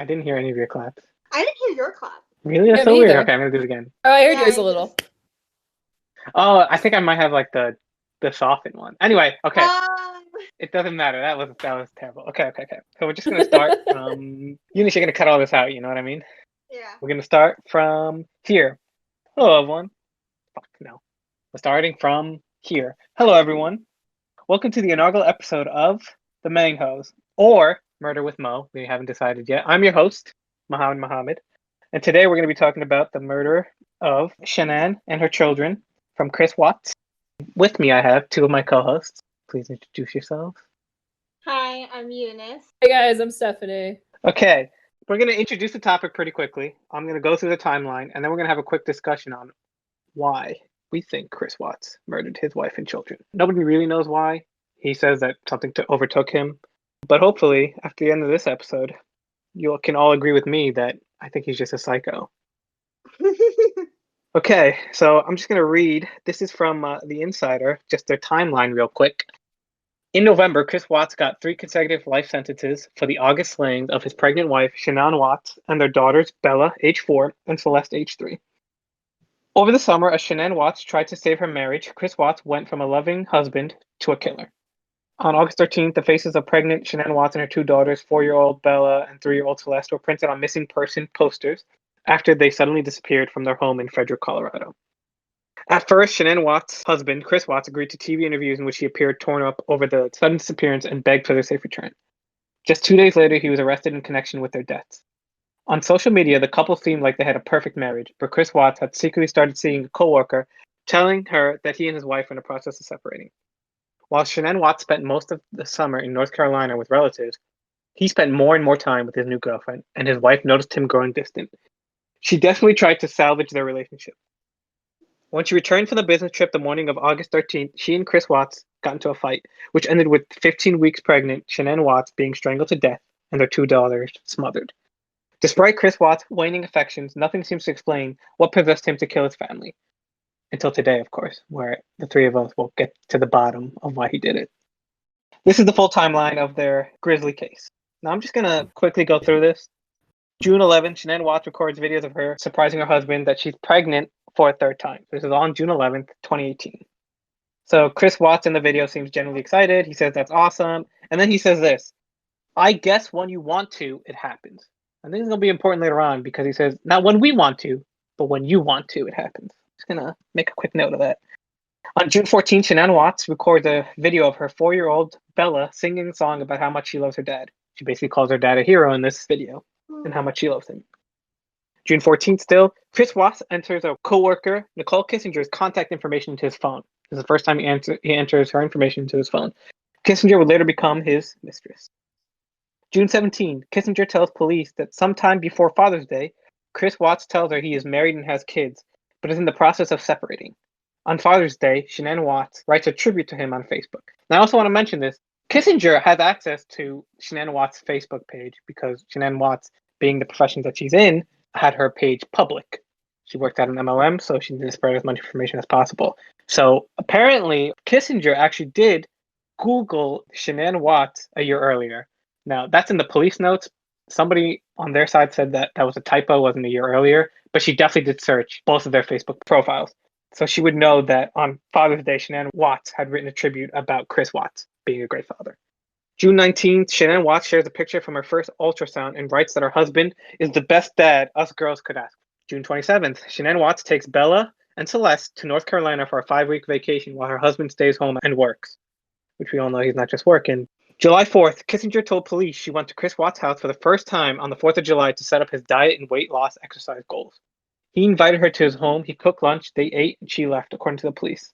I didn't hear any of your claps. I didn't hear your clap. Really? That's Yeah, so me weird. either. Okay, I'm gonna do it again. Oh, I heard Yeah, yours a little. Oh, I think I might have like the softened one. Anyway, okay. Um, It doesn't matter. That was terrible. Okay. So we're just gonna start from Eunice, you're gonna cut all this out, you know what I mean? yeah. We're gonna start from here. Hello everyone. Fuck no. We're starting from here. Hello everyone. Welcome to the inaugural episode of The Manghos, or Murder with Mo. We haven't decided yet. I'm your host, Mohammed, and today we're going to be talking about the murder of Shanann and her children from Chris Watts. With me, I have two of my co-hosts. Please introduce yourselves. Hi, I'm Eunice. Hey guys, I'm Stephanie. Okay, we're going to introduce the topic pretty quickly. I'm going to go through the timeline, and then we're going to have a quick discussion on why we think Chris Watts murdered his wife and children. Nobody really knows why. He says that something overtook him. But hopefully, after the end of this episode, you can all agree with me that I think he's just a psycho. Okay, so I'm just going to read. This is from The Insider, just their timeline real quick. In November, Chris Watts got 3 consecutive life sentences for the August slayings of his pregnant wife, Shanann Watts, and their daughters, Bella, age 4, and Celeste, age 3. Over the summer, as Shanann Watts tried to save her marriage, Chris Watts went from a loving husband to a killer. On August 13th, the faces of pregnant Shanann Watts and her 2 daughters, 4-year-old Bella and 3-year-old Celeste, were printed on missing person posters after they suddenly disappeared from their home in Frederick, Colorado. At first, Shanann Watts' husband, Chris Watts, agreed to TV interviews in which he appeared torn up over the sudden disappearance and begged for their safe return. Just 2 days later, he was arrested in connection with their deaths. On social media, the couple seemed like they had a perfect marriage, but Chris Watts had secretly started seeing a coworker telling her that he and his wife were in the process of separating. While Shanann Watts spent most of the summer in North Carolina with relatives, he spent more and more time with his new girlfriend, and his wife noticed him growing distant. She desperately tried to salvage their relationship. When she returned from the business trip the morning of August 13th, she and Chris Watts got into a fight, which ended with 15 weeks pregnant Shanann Watts being strangled to death and their 2 daughters smothered. Despite Chris Watts' waning affections, nothing seems to explain what possessed him to kill his family. Until today, of course, where the 3 of us will get to the bottom of why he did it. This is the full timeline of their grisly case. Now I'm just going to quickly go through this. June 11th, Shanann Watts records videos of her surprising her husband that she's pregnant for a 3rd time. This is on June 11th, 2018. So Chris Watts in the video seems genuinely excited. He says that's awesome. And then he says this, I guess when you want to, it happens. I think it's going to be important later on because he says, not when we want to, but when you want to, it happens. Just going to make a quick note of that. On June 14th, Shanann Watts records a video of her 4-year-old Bella singing a song about how much she loves her dad. She basically calls her dad a hero in this video and how much she loves him. June 14th still, Chris Watts enters a co-worker, Nicole Kissinger's contact information into his phone. This is the first time he enters her information into his phone. Kissinger would later become his mistress. June 17th, Kissinger tells police that sometime before Father's Day, Chris Watts tells her he is married and has kids, but is in the process of separating. On Father's Day, Shanann Watts writes a tribute to him on Facebook. And I also want to mention this. Kissinger has access to Shanann Watts' Facebook page because Shanann Watts, being the profession that she's in, had her page public. She worked at an MLM, so she needed to spread as much information as possible. So apparently, Kissinger actually did Google Shanann Watts a year earlier. Now, that's in the police notes. Somebody on their side said that that was a typo, wasn't a year earlier, but she definitely did search both of their Facebook profiles. So she would know that on Father's Day, Shanann Watts had written a tribute about Chris Watts being a great father. June 19th, Shanann Watts shares a picture from her first ultrasound and writes that her husband is the best dad us girls could ask. June 27th, Shanann Watts takes Bella and Celeste to North Carolina for a 5-week vacation while her husband stays home and works, which we all know he's not just working. July 4th, Kissinger told police she went to Chris Watts' house for the first time on the 4th of July to set up his diet and weight loss exercise goals. He invited her to his home, he cooked lunch, they ate, and she left, according to the police.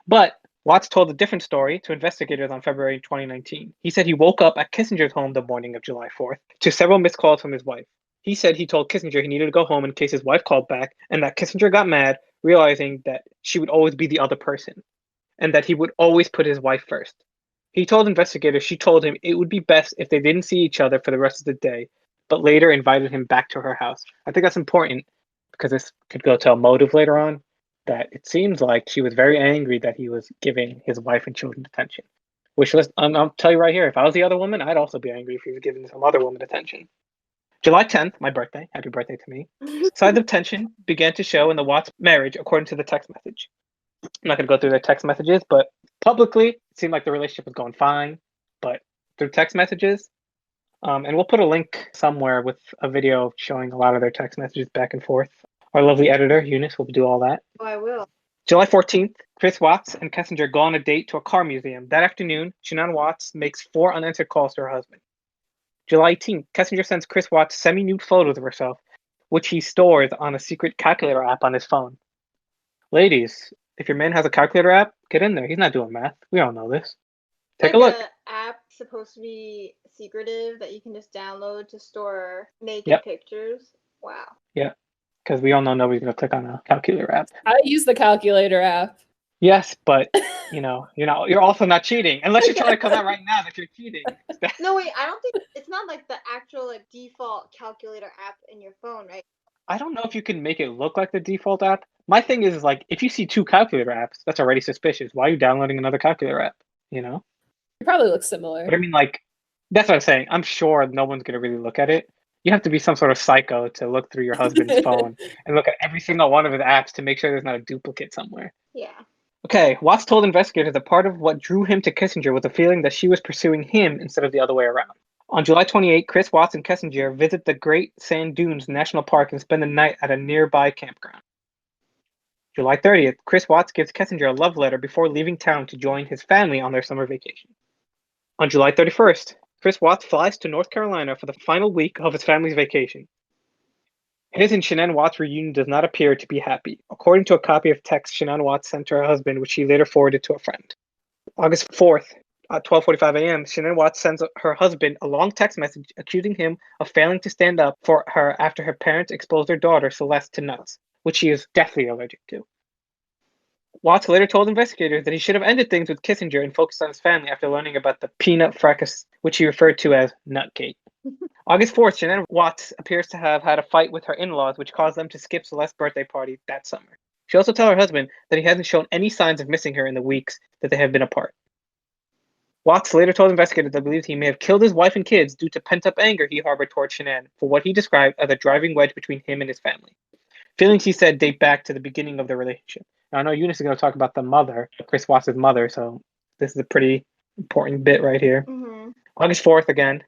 But Watts told a different story to investigators on February 2019. He said he woke up at Kissinger's home the morning of July 4th to several missed calls from his wife. He said he told Kissinger he needed to go home in case his wife called back, and that Kissinger got mad, realizing that she would always be the other person, and that he would always put his wife first. He told investigators she told him it would be best if they didn't see each other for the rest of the day, but later invited him back to her house. I think that's important because this could go to a motive later on, that it seems like she was very angry that he was giving his wife and children attention. Which, I'll tell you right here, if I was the other woman, I'd also be angry if he was giving some other woman attention. July 10th, my birthday, happy birthday to me, signs of tension began to show in the Watts marriage according to the text message. I'm not going to go through their text messages, but publicly, it seemed like the relationship was going fine. But through text messages, and we'll put a link somewhere with a video showing a lot of their text messages back and forth. Our lovely editor, Eunice, will do all that. Oh, I will. July 14th, Chris Watts and Kessinger go on a date to a car museum. That afternoon, Shannon Watts makes 4 unanswered calls to her husband. July 18th, Kessinger sends Chris Watts semi-nude photos of herself, which he stores on a secret calculator app on his phone. Ladies, if your man has a calculator app, get in there. He's not doing math. We all know this. Take a look. An app supposed to be secretive that you can just download to store naked Yep. pictures. Wow. Yeah, because we all know nobody's going to click on a calculator app. I use the calculator app. Yes, but you're also not cheating unless you're trying to come out right now that you're cheating. No, wait, I don't think it's not like the actual default calculator app in your phone, right? I don't know if you can make it look like the default app. My thing is like if you see 2 calculator apps, that's already suspicious. Why are you downloading another calculator app? It probably looks similar. But I mean, like, that's what I'm saying. I'm sure no one's gonna really look at it. You have to be some sort of psycho to look through your husband's phone and look at every single one of his apps to make sure there's not a duplicate somewhere. Yeah. Okay, Watts told investigators that part of what drew him to Kissinger was the feeling that she was pursuing him instead of the other way around. On July 28, Chris Watts and Kissinger visit the Great Sand Dunes National Park and spend the night at a nearby campground. July 30th, Chris Watts gives Kissinger a love letter before leaving town to join his family on their summer vacation. On July 31st, Chris Watts flies to North Carolina for the final week of his family's vacation. His and Shanann Watts' reunion does not appear to be happy, according to a copy of text Shanann Watts sent to her husband, which she later forwarded to a friend. August 4th, at 12:45 a.m., Shanann Watts sends her husband a long text message accusing him of failing to stand up for her after her parents exposed their daughter, Celeste, to nuts, which she is deathly allergic to. Watts later told investigators that he should have ended things with Kissinger and focused on his family after learning about the peanut fracas, which he referred to as Nutgate. August 4th, Shanann Watts appears to have had a fight with her in-laws, which caused them to skip Celeste's birthday party that summer. She also told her husband that he hasn't shown any signs of missing her in the weeks that they have been apart. Watts later told investigators that believes he may have killed his wife and kids due to pent-up anger he harbored towards Shanann for what he described as a driving wedge between him and his family. Feelings, he said, date back to the beginning of their relationship. Now, I know Eunice is going to talk about the mother, Chris Watts' mother, so this is a pretty important bit right here. Mm-hmm. August 4th, again,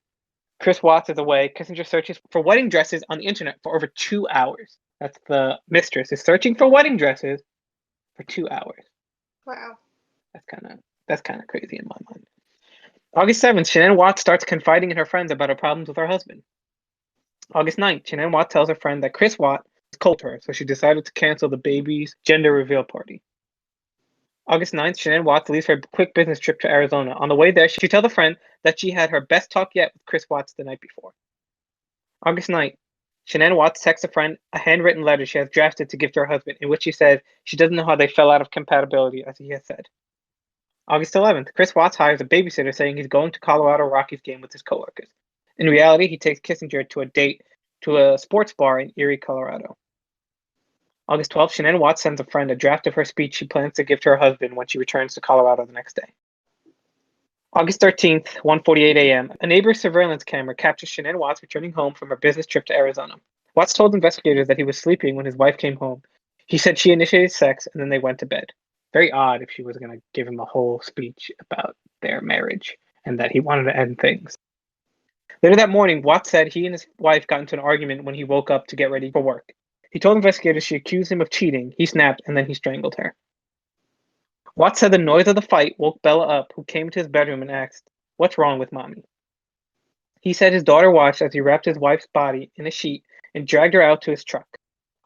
Chris Watts is away. Kissinger searches for wedding dresses on the internet for over 2 hours. That's the mistress is searching for wedding dresses for 2 hours. Wow. That's kind of crazy in my mind. August 7th, Shanann Watts starts confiding in her friends about her problems with her husband. August 9th, Shanann Watts tells her friend that Chris Watts is cold to her, so she decided to cancel the baby's gender reveal party. August 9th, Shanann Watts leaves for a quick business trip to Arizona. On the way there, she tells a friend that she had her best talk yet with Chris Watts the night before. August 9th, Shanann Watts texts a friend a handwritten letter she has drafted to give to her husband, in which she says she doesn't know how they fell out of compatibility, as he has said. August 11th, Chris Watts hires a babysitter saying he's going to Colorado Rockies game with his coworkers. In reality, he takes Kissinger to a date to a sports bar in Erie, Colorado. August 12th, Shanann Watts sends a friend a draft of her speech she plans to give to her husband when she returns to Colorado the next day. August 13th, 1:48 a.m., a neighbor's surveillance camera captures Shanann Watts returning home from her business trip to Arizona. Watts told investigators that he was sleeping when his wife came home. He said she initiated sex and then they went to bed. Very odd if she was going to give him a whole speech about their marriage and that he wanted to end things. Later that morning, Watts said he and his wife got into an argument when he woke up to get ready for work. He told investigators she accused him of cheating. He snapped and then he strangled her. Watts said the noise of the fight woke Bella up, who came to his bedroom and asked, "What's wrong with mommy?" He said his daughter watched as he wrapped his wife's body in a sheet and dragged her out to his truck.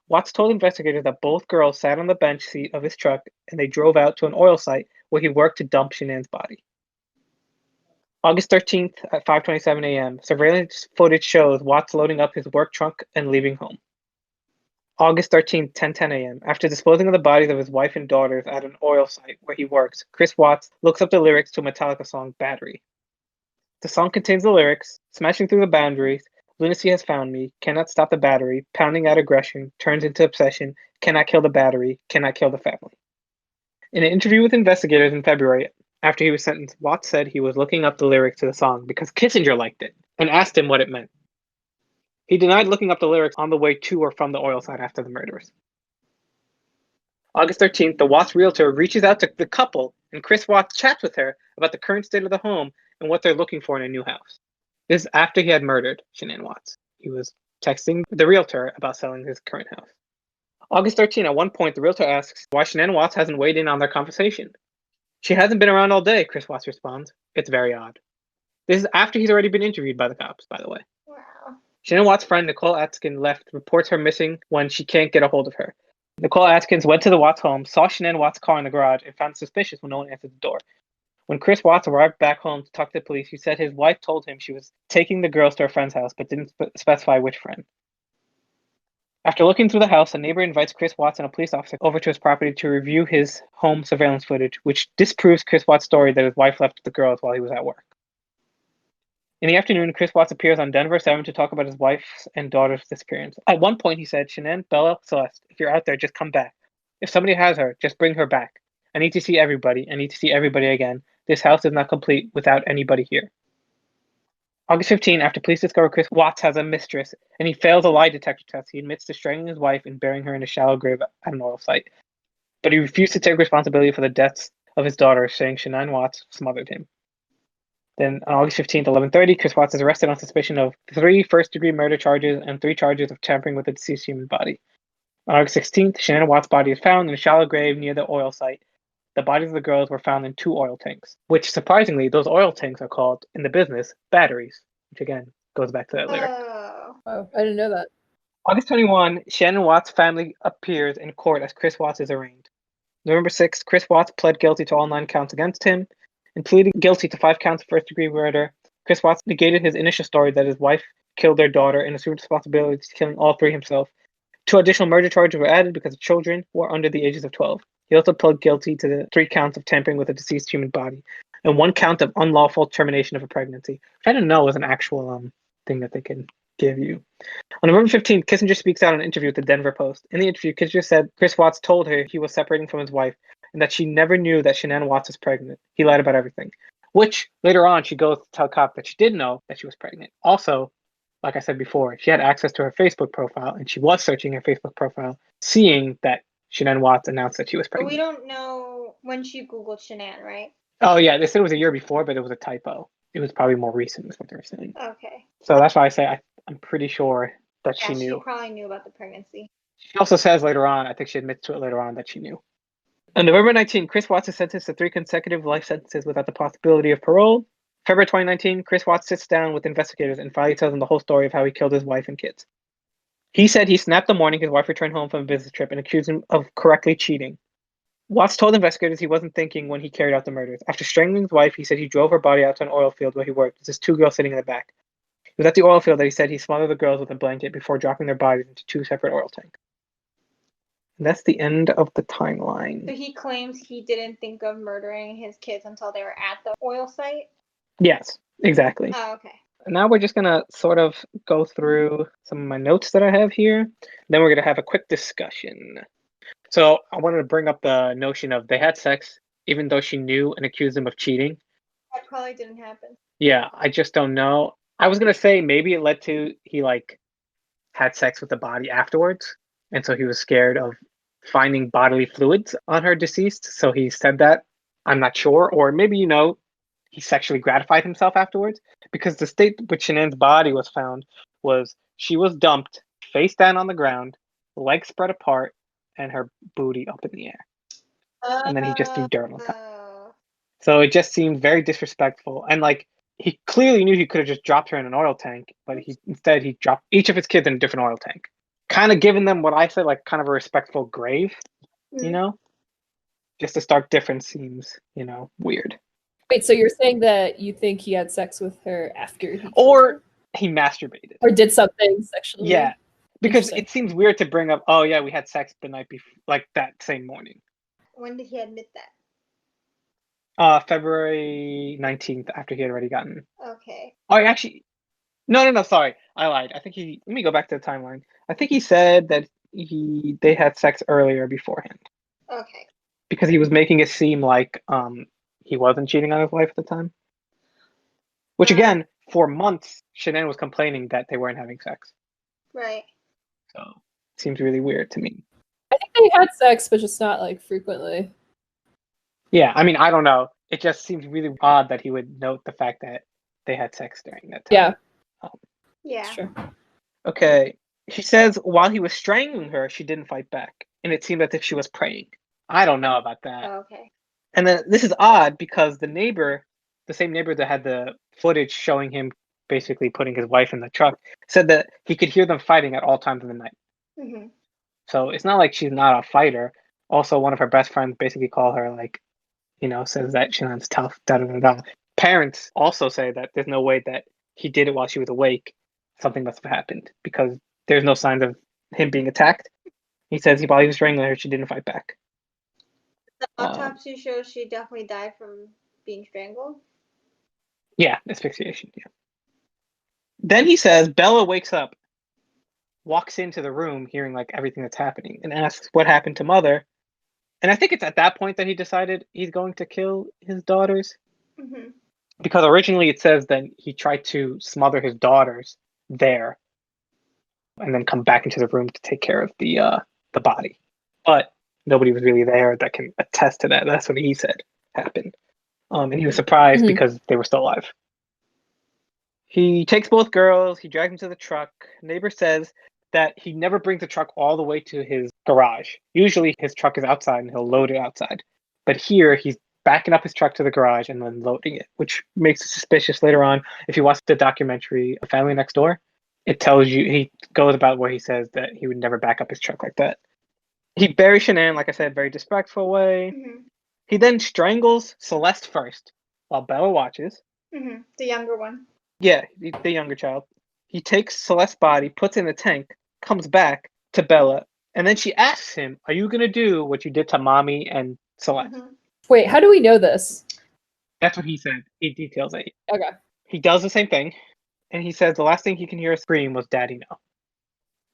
Watts told investigators that both girls sat on the bench seat of his truck and they drove out to an oil site where he worked to dump Shanann's body. August 13th at 5:27 a.m., surveillance footage shows Watts loading up his work trunk and leaving home. August 13th, 10:10 a.m., after disposing of the bodies of his wife and daughters at an oil site where he works, Chris Watts looks up the lyrics to a Metallica song, Battery. The song contains the lyrics, "Smashing through the boundaries, lunacy has found me, cannot stop the battery, pounding out aggression, turns into obsession, cannot kill the battery, cannot kill the family." In an interview with investigators in February, after he was sentenced, Watts said he was looking up the lyrics to the song because Kissinger liked it and asked him what it meant. He denied looking up the lyrics on the way to or from the oil site after the murders. August 13th, the Watts realtor reaches out to the couple, and Chris Watts chats with her about the current state of the home and what they're looking for in a new house. This is after he had murdered Shanann Watts. He was texting the realtor about selling his current house. August 13th, at one point, the realtor asks why Shanann Watts hasn't weighed in on their conversation. She hasn't been around all day, Chris Watts responds. It's very odd. This is after he's already been interviewed by the cops, by the way. Wow. Shanann Watts' friend Nicole Atkins left reports her missing when she can't get a hold of her. Nicole Atkins went to the Watts home, saw Shanann Watts' car in the garage, and found it suspicious when no one answered the door. When Chris Watts arrived back home to talk to the police, he said his wife told him she was taking the girls to a friend's house, but didn't specify which friend. After looking through the house, a neighbor invites Chris Watts and a police officer over to his property to review his home surveillance footage, which disproves Chris Watts' story that his wife left with the girls while he was at work. In the afternoon, Chris Watts appears on Denver 7 to talk about his wife's and daughter's disappearance. At one point, he said, Shanann, Bella, Celeste, if you're out there, just come back. If somebody has her, just bring her back. I need to see everybody. I need to see everybody again. This house is not complete without anybody here. August 15, after police discover Chris Watts has a mistress and he fails a lie detector test, he admits to strangling his wife and burying her in a shallow grave at an oil site. But he refused to take responsibility for the deaths of his daughter, saying Shanann Watts smothered him. Then on August 15th, 11:30, Chris Watts is arrested on suspicion of 3 first-degree murder charges and 3 charges of tampering with a deceased human body. On August 16th, Shanann Watts' body is found in a shallow grave near the oil site. The bodies of the girls were found in 2 oil tanks, which surprisingly, those oil tanks are called, in the business, batteries, which again goes back to that lyric. Oh. Oh, I didn't know that. August 21, Shanann Watts' family appears in court as Chris Watts is arraigned. November 6th, Chris Watts pled guilty to all 9 counts against him. In pleading guilty to 5 counts of first-degree murder, Chris Watts negated his initial story that his wife killed their daughter and assumed responsibility for killing all 3 himself. 2 additional murder charges were added because the children were under the ages of 12. He also pled guilty to the 3 counts of tampering with a deceased human body and 1 count of unlawful termination of a pregnancy, which I didn't know was an actual thing that they can give you. On November 15th, Kissinger speaks out in an interview with the Denver Post. In the interview, Kissinger said Chris Watts told her he was separating from his wife and that she never knew that Shanann Watts was pregnant. He lied about everything. Which, later on, she goes to tell cop that she did know that she was pregnant. Also, like I said before, she had access to her Facebook profile, and she was searching her Facebook profile, seeing that Shanann Watts announced that she was But pregnant. we don't know when she Googled Shanann, right? Oh, yeah, they said it was a year before, but it was a typo. It was probably more recent, is what they were saying. Okay. So that's why I say I'm pretty sure that Yeah, she knew. she probably knew about the pregnancy. She also says later on, I think she admits to it later on, that she knew. On November 19, Chris Watts is sentenced to 3 consecutive life sentences without the possibility of parole. February 2019, Chris Watts sits down with investigators and finally tells them the whole story of how he killed his wife and kids. He said he snapped the morning his wife returned home from a business trip and accused him of correctly cheating. Watts told investigators he wasn't thinking when he carried out the murders. After strangling his wife, he said he drove her body out to an oil field where he worked with his 2 girls sitting in the back. It was at the oil field that he said he smothered the girls with a blanket before dropping their bodies into 2 separate oil tanks. And that's the end of the timeline. So he claims he didn't think of murdering his kids until they were at the oil site? Yes, exactly. Oh, okay. Now we're just going to sort of go through some of my notes that I have here. Then we're going to have a quick discussion. So I wanted to bring up the notion of they had sex even though she knew and accused him of cheating. That probably didn't happen. Yeah, I just don't know. I was going to say maybe it led to he had sex with the body afterwards. And so he was scared of finding bodily fluids on her deceased. So he said that. I'm not sure. Or maybe, he sexually gratified himself afterwards. Because the state which Shanann's body was found was she was dumped face down on the ground, legs spread apart, and her booty up in the air. And then he just threw dirt on top. So it just seemed very disrespectful. And he clearly knew he could have just dropped her in an oil tank, but instead he dropped each of his kids in a different oil tank. Kind of giving them what I said, kind of a respectful grave, Just a stark difference seems, weird. Wait, so you're saying that you think he had sex with her after he killed Or her? he masturbated. Or did something sexually? Yeah. Because Interesting. it seems weird to bring up, oh yeah, we had sex the night before, that same morning. When did he admit that? February 19th, after he had already gotten. Okay. Oh, actually, no, sorry, I lied. I think let me go back to the timeline. I think he said that they had sex earlier beforehand. Okay. Because he was making it seem like he wasn't cheating on his wife at the time. Which again, for months, Shanann was complaining that they weren't having sex. Right. So it seems really weird to me. I think they had sex, but just not like frequently. Yeah, I mean, I don't know. It just seems really odd that he would note the fact that they had sex during that time. Yeah, Yeah. sure. Okay. She says while he was strangling her, she didn't fight back, and it seemed as if she was praying. I don't know about that. Oh, okay. And then this is odd because the neighbor, the same neighbor that had the footage showing him basically putting his wife in the truck, said that he could hear them fighting at all times of the night. Hmm. So it's not like she's not a fighter. Also, one of her best friends basically called her like, says that Shannon's tough. Da da da da. Parents also say that there's no way that he did it while she was awake. Something must have happened because there's no signs of him being attacked. He says while he was strangling her, she didn't fight back. The autopsy shows she definitely died from being strangled. Yeah, asphyxiation. Yeah. Then he says Bella wakes up, walks into the room, hearing like everything that's happening, and asks what happened to Mother. And I think it's at that point that he decided he's going to kill his daughters. Hmm. Because originally it says that he tried to smother his daughters there, and then come back into the room to take care of the body. But nobody was really there that can attest to that. That's what he said happened. And he was surprised because they were still alive. He takes both girls, he drags them to the truck. Neighbor says that he never brings the truck all the way to his garage. Usually his truck is outside and he'll load it outside. But here he's backing up his truck to the garage and then loading it, which makes it suspicious later on. If you watch the documentary A Family Next Door, it tells you, he goes about where he says that he would never back up his truck like that. He buries Shanann, like I said, very disrespectful way. Hmm. He then strangles Celeste first while Bella watches. Hmm. The younger one. Yeah, the younger child. He takes Celeste's body, puts it in the tank, comes back to Bella, and then she asks him, "Are you gonna do what you did to Mommy and Celeste?" Hmm. Wait, how do we know this? That's what he said. He details it. Okay. He does the same thing, and he says the last thing he can hear her scream was "Daddy, no."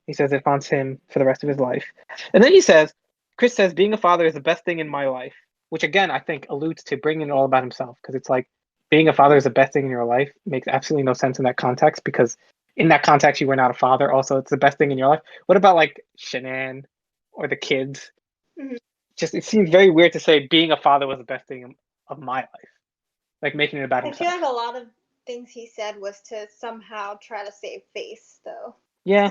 He says it haunts him for the rest of his life. And then he says, Chris says, being a father is the best thing in my life, which again, I think alludes to bringing it all about himself. Because it's like being a father is the best thing in your life makes absolutely no sense in that context. Because in that context, you were not a father. Also, it's the best thing in your life. What about like Shanann or the kids? Hmm. Just, it seems very weird to say being a father was the best thing of my life. Like making it about I himself. feel like a lot of things he said was to somehow try to save face, though. Yeah.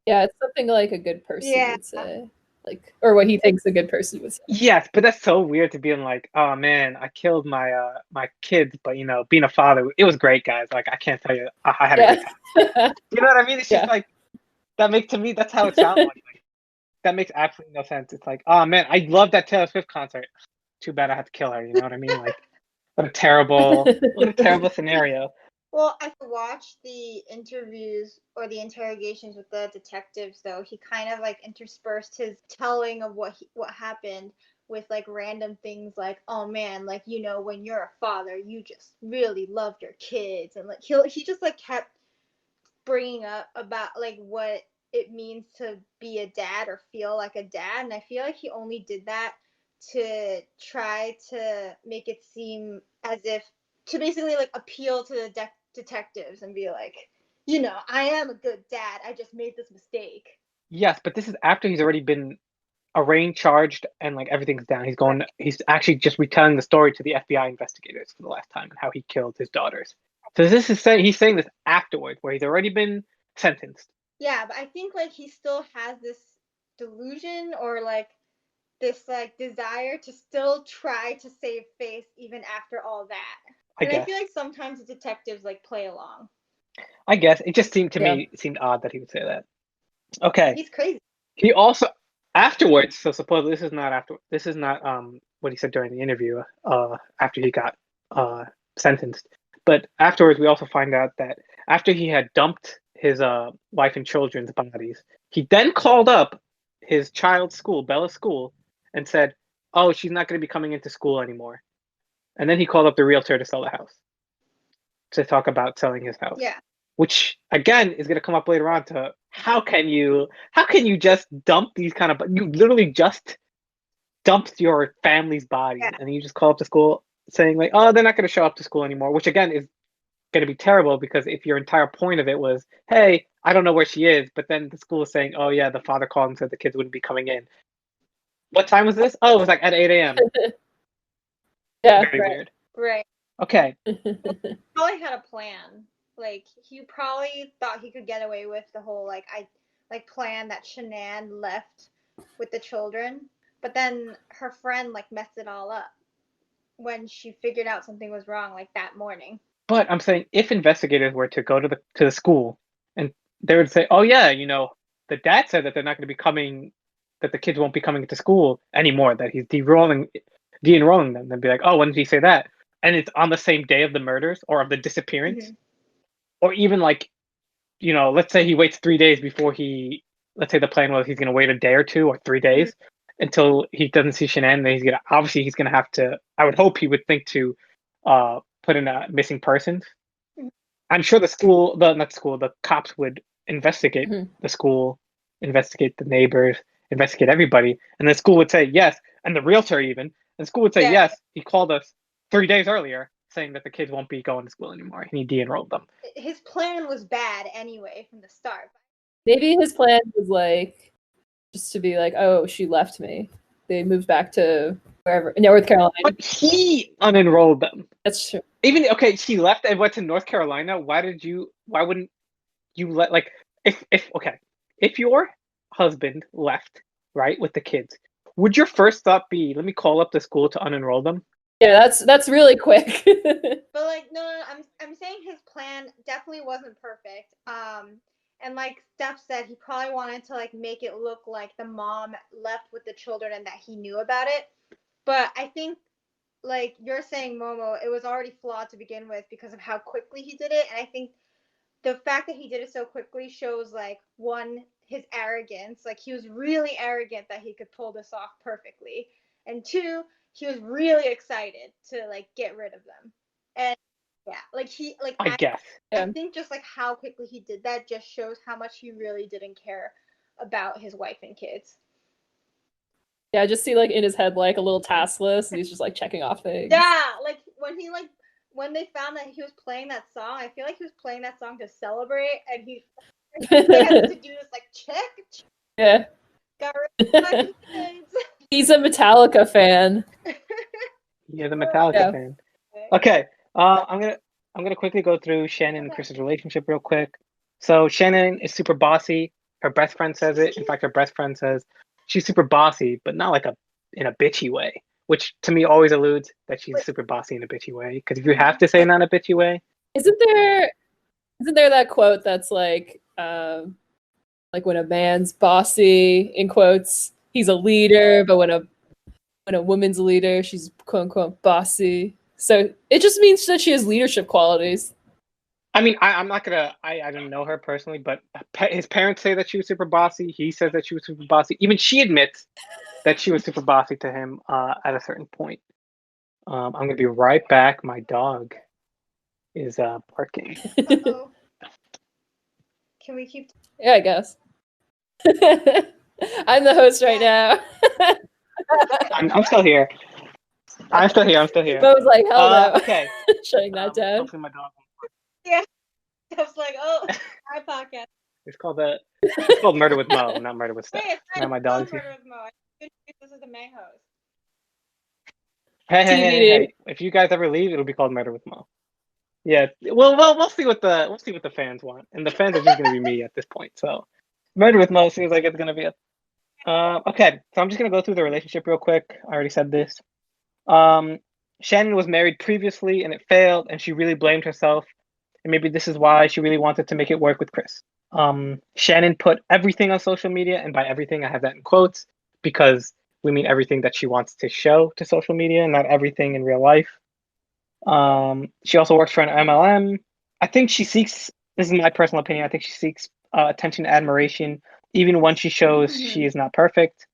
Yeah, it's something like a good person Yeah. would say. Like, or what he thinks a good person would say. Yes, but that's so weird to be in like, oh man, I killed my my kids, but being a father, it was great, guys. Like I can't tell you, I had a great time. You know what I mean? It's just like that makes to me that's how it sounds like. That makes absolutely no sense. It's like, oh man, I love that Taylor Swift concert. Too bad I had to kill her. You know what I mean? Like, what a terrible scenario. Well, I watched the interviews or the interrogations with the detectives, though. He kind of like interspersed his telling of what happened with like random things like, oh man, like when you're a father, you just really loved your kids, and like he just like kept bringing up about like what it means to be a dad or feel like a dad, and I feel like he only did that to try to make it seem as if to basically like appeal to the detectives and be like, I am a good dad. I just made this mistake. Yes, but this is after he's already been arraigned, charged, and like everything's down. He's actually just retelling the story to the FBI investigators for the last time and how he killed his daughters. So this is he's saying this afterwards, where he's already been sentenced. Yeah, but I think like he still has this delusion or like this like desire to still try to save face even after all that. I feel like sometimes the detectives like play along. I guess it just seemed to me odd that he would say that. Okay. He's crazy. He also afterwards, so supposedly this is not what he said during the interview after he got sentenced. But afterwards we also find out that after he had dumped his wife and children's bodies, he then called up his child's school, Bella's school, and said, "Oh, she's not going to be coming into school anymore." And then he called up the realtor to sell the house, to talk about selling his house. Yeah. Which again is going to come up later on to how can you just dump these kind of, you literally just dumped your family's bodies and you just call up the school saying like, oh, they're not going to show up to school anymore, which again is going to be terrible because if your entire point of it was, hey, I don't know where she is. But then the school is saying, oh yeah, the father called and said the kids wouldn't be coming in. What time was this? Oh, it was like at 8 a.m. Yeah, Very right. weird. Right. Okay. Probably had a plan. Like he probably thought he could get away with the whole plan that Shanann left with the children, but then her friend like messed it all up when she figured out something was wrong like that morning. But I'm saying if investigators were to go to the school and they would say, oh yeah, the dad said that they're not going to be coming, that the kids won't be coming to school anymore, that he's de-enrolling them. They'd be like, oh, when did he say that? And it's on the same day of the murders or of the disappearance, or even like, let's say he waits 3 days before let's say the plan was he's going to wait a day or 2 or 3 days until he doesn't see Shanann. Then he's going to have to. I would hope he would think to put in a missing persons. I'm sure the cops would investigate the school, investigate the neighbors, investigate everybody, and the school would say yes, and the realtor even, and the school would say yes, he called us 3 days earlier saying that the kids won't be going to school anymore, and he de-enrolled them. His plan was bad anyway from the start. Maybe his plan was like just to be like, oh, she left me. They moved back to wherever, North Carolina. But he unenrolled them. That's true. Even she left and went to North Carolina. Why wouldn't you let if your husband left, right, with the kids, would your first thought be, let me call up the school to unenroll them? Yeah, that's really quick. But like no, I'm saying his plan definitely wasn't perfect. And like Steph said, he probably wanted to like make it look like the mom left with the children and that he knew about it. But I think, like you're saying, Momo, it was already flawed to begin with because of how quickly he did it. And I think the fact that he did it so quickly shows, like, one, his arrogance. Like, he was really arrogant that he could pull this off perfectly. And two, he was really excited to, like, get rid of them. And yeah, I guess. I think just like how quickly he did that just shows how much he really didn't care about his wife and kids. Yeah, I just see like in his head like a little task list, and he's just like checking off things. Yeah, like when they found that he was playing that song, I feel like he was playing that song to celebrate, and they had to do this like check. Yeah. Got rid of my kids. He's a Metallica fan. You're the Metallica fan. Okay. I'm gonna quickly go through Shannon and Chris's relationship real quick. So Shannon is super bossy. Her best friend says it. In fact, her best friend says she's super bossy, but not like in a bitchy way, which to me always alludes that she's super bossy in a bitchy way. Because if you have to say not in a bitchy way, isn't there that quote that's like when a man's bossy, in quotes, he's a leader, but when a woman's a leader, she's quote unquote bossy. So it just means that she has leadership qualities. I mean, I'm not gonna. I don't know her personally, but his parents say that she was super bossy. He says that she was super bossy. Even she admits that she was super bossy to him at a certain point. I'm gonna be right back. My dog is barking. Uh-oh. Can we keep? Yeah, I guess. I'm the host right now. I'm still here. I'm still here. Bo was like, hell no. Okay. Shutting that down. Hopefully my dog. Yeah. I was like, oh, my podcast. It's called Murder with Mo, not Murder with Steph. Wait, Now my dog's here. Murder with Mo. This is the main host. Hey. If you guys ever leave, it'll be called Murder with Mo. Yeah. We'll see what the fans want, and the fans are just gonna be me at this point. So, Murder with Mo seems like it's gonna be a. Okay, so I'm just gonna go through the relationship real quick. I already said this. Shannon was married previously, and it failed, and she really blamed herself. And maybe this is why she really wanted to make it work with Chris. Shannon put everything on social media, and by everything, I have that in quotes, because we mean everything that she wants to show to social media, not everything in real life. She also works for an MLM. I think she seeks, this is my personal opinion, I think she seeks attention and admiration, even when she shows she is not perfect.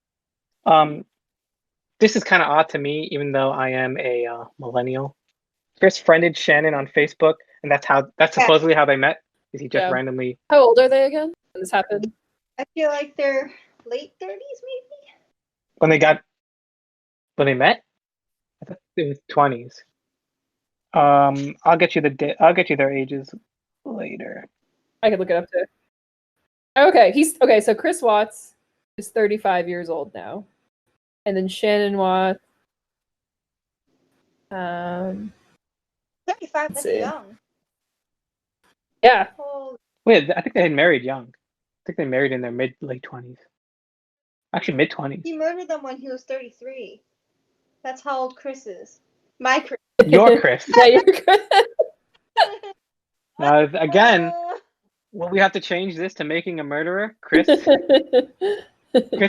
This is kind of odd to me, even though I am a millennial. Chris friended Shannon on Facebook, and that's supposedly how they met. Is he just randomly? How old are they again when this happened? I feel like they're late 30s, maybe. When they met, I thought it was 20s. I'll get you their ages later. I could look it up too. Okay, so Chris Watts is 35 years old now. And then Shannon Watts 35, that's see. young. Yeah. Holy. Wait, I think they had married young. I think they married in their late 20s. Actually, mid 20s. He murdered them when he was 33. That's how old Chris is. My Chris. Your Chris. Yeah, you're Chris. Now, again, will we have to change this to making a murderer? Chris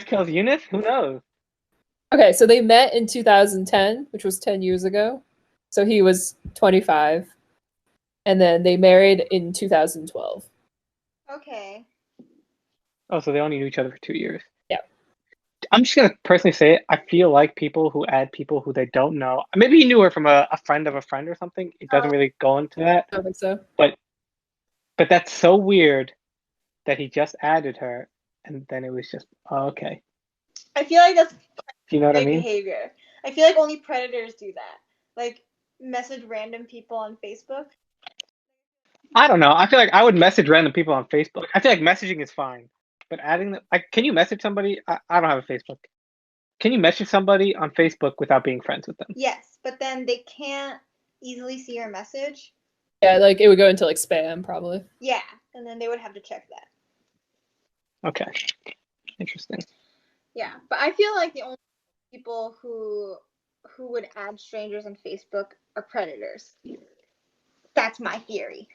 kills Eunice? Who knows? Okay, so they met in 2010, which was 10 years ago. So he was 25. And then they married in 2012. Okay. Oh, so they only knew each other for 2 years. Yeah. I'm just gonna personally say it. I feel like people who add people who they don't know. Maybe he knew her from a friend of a friend or something. It doesn't really go into that. I don't think so. But that's so weird that he just added her, and then it was just okay. I feel like that's Do you know what I mean? behavior. I feel like only predators do that. Like message random people on Facebook. I don't know. I feel like I would message random people on Facebook. I feel like messaging is fine, but adding them, like, can you message somebody? I don't have a Facebook. Can you message somebody on Facebook without being friends with them? Yes, but then they can't easily see your message. Yeah, like it would go into like spam probably. Yeah, and then they would have to check that. Okay, interesting. Yeah, but I feel like the only people who would add strangers on Facebook are predators. That's my theory.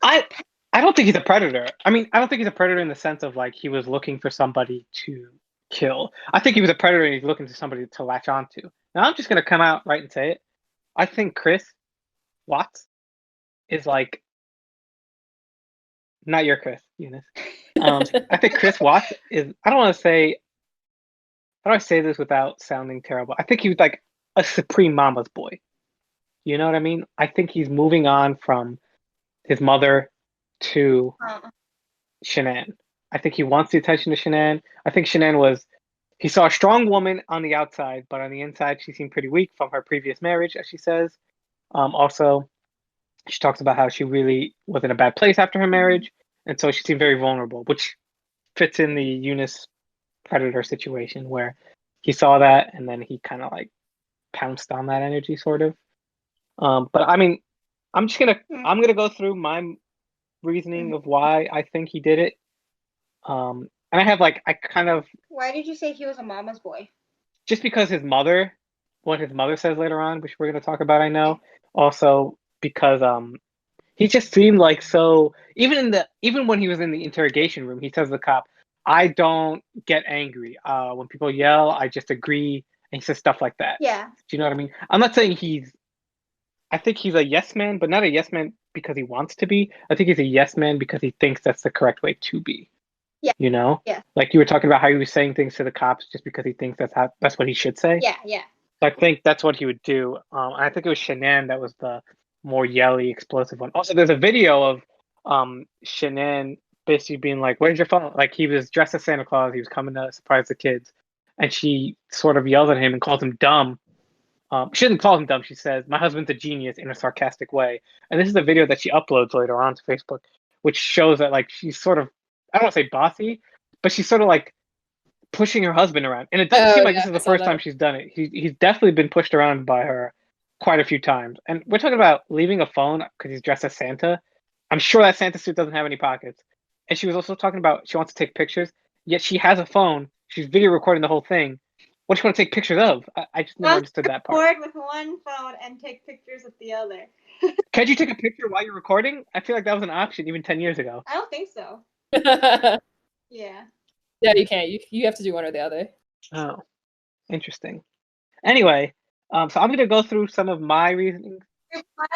I don't think he's a predator. I mean, I don't think he's a predator in the sense of like he was looking for somebody to kill. I think he was a predator and he's looking for somebody to latch onto. Now I'm just gonna come out right and say it. I think Chris Watts is like not your Chris, Eunice. I think Chris Watts is. I don't want to say. How do I say this without sounding terrible? I think he was like a supreme mama's boy. You know what I mean? I think he's moving on from his mother to Shanann. I think he wants the attention of Shanann. I think Shanann was. He saw a strong woman on the outside, but on the inside, she seemed pretty weak from her previous marriage, as she says. Also, she talks about how she really was in a bad place after her marriage, and so she seemed very vulnerable, which fits in the Eunice predator situation where he saw that and then he kind of like pounced on that energy, sort of. But I mean, I'm gonna go through my reasoning of why I think he did it. And I have like I kind of. Why did you say he was a mama's boy? Just because what his mother says later on, which we're gonna talk about, I know. Also because he just seemed like so. Even when he was in the interrogation room, he tells the cop, "I don't get angry. When people yell, I just agree." And he says stuff like that. Yeah. Do you know what I mean? I'm not saying I think he's a yes man, but not a yes man because he wants to be. I think he's a yes man because he thinks that's the correct way to be. Yeah. You know? Yeah. Like you were talking about how he was saying things to the cops just because he thinks that's what he should say. Yeah, yeah. So I think that's what he would do. I think it was Shanann that was the more yelly, explosive one. Also, there's a video of Shanann basically being like, "Where's your phone?" Like he was dressed as Santa Claus. He was coming to surprise the kids, and she sort of yells at him and calls him dumb. She doesn't call him dumb. She says, "My husband's a genius" in a sarcastic way. And this is a video that she uploads later on to Facebook, which shows that like she's sort of, I don't want to say bossy, but she's sort of like pushing her husband around. And it doesn't seem like this is the first time she's done it. He's definitely been pushed around by her quite a few times. And we're talking about leaving a phone because he's dressed as Santa. I'm sure that Santa suit doesn't have any pockets. And she was also talking about she wants to take pictures, yet she has a phone. She's video recording the whole thing. What do you want to take pictures of? I just never understood that part. Record with one phone and take pictures with the other. Can't you take a picture while you're recording? I feel like that was an option even 10 years ago. I don't think so. Yeah. Yeah, you can't. You have to do one or the other. Oh, interesting. Anyway, so I'm going to go through some of my reasonings. Why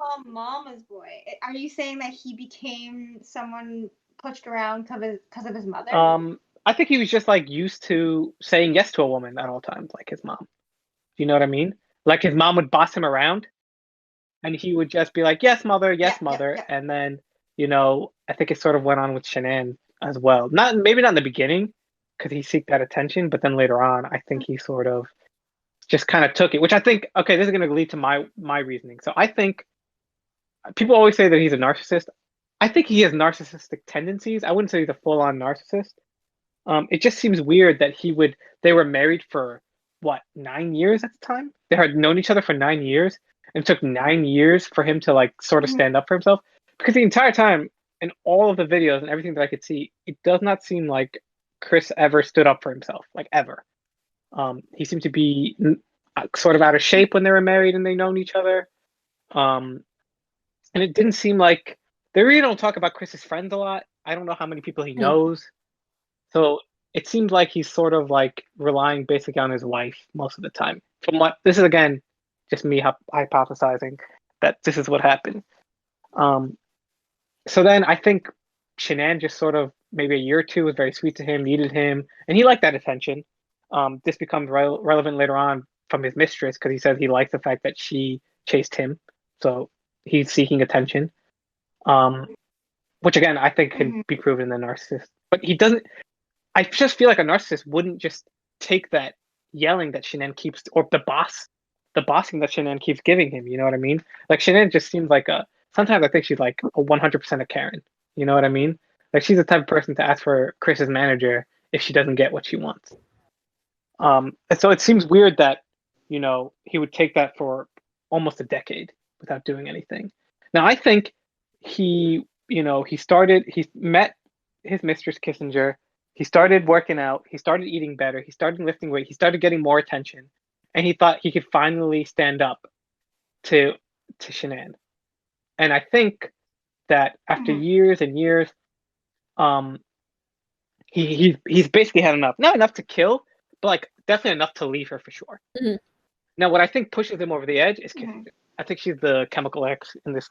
call mama's boy? Are you saying that he became someone pushed around because of his mother? I think he was just like used to saying yes to a woman at all times, like his mom. Do you know what I mean? Like his mom would boss him around, and he would just be like, "Yes, mother, yes, mother," and then I think it sort of went on with Shanann as well. Maybe not in the beginning because he seeked that attention, but then later on, I think he sort of just kind of took it. Which I think, okay, this is going to lead to my reasoning. So I think people always say that he's a narcissist. I think he has narcissistic tendencies. I wouldn't say he's a full-on narcissist. It just seems weird that they were married for what, 9 years at the time? They had known each other for 9 years, and it took 9 years for him to like sort of stand up for himself. Because the entire time, in all of the videos and everything that I could see, it does not seem like Chris ever stood up for himself, like ever. He seemed to be sort of out of shape when they were married and they known each other. And it didn't seem like they really don't talk about Chris's friends a lot. I don't know how many people he knows. So it seems like he's sort of like relying basically on his wife most of the time. From what this is again, just me hypothesizing that this is what happened. So then I think Shanann just sort of maybe a year or two was very sweet to him, needed him, and he liked that attention. This becomes relevant later on from his mistress because he says he likes the fact that she chased him, so he's seeking attention. Which again I think can be proven in the narcissist, but he doesn't. I just feel like a narcissist wouldn't just take that yelling that Shanann keeps, or the bossing that Shanann keeps giving him. You know what I mean? Like Shanann just seems like sometimes I think she's like a 100% a Karen. You know what I mean? Like she's the type of person to ask for Chris's manager if she doesn't get what she wants. And so it seems weird that, he would take that for almost a decade without doing anything. Now I think he met his mistress Kissinger. He started working out. He started eating better. He started lifting weight. He started getting more attention, and he thought he could finally stand up to Shanann. And I think that after years and years, he's basically had enough. Not enough to kill, but like definitely enough to leave her for sure. Now, what I think pushes him over the edge is Kissinger. I think she's the chemical X in this.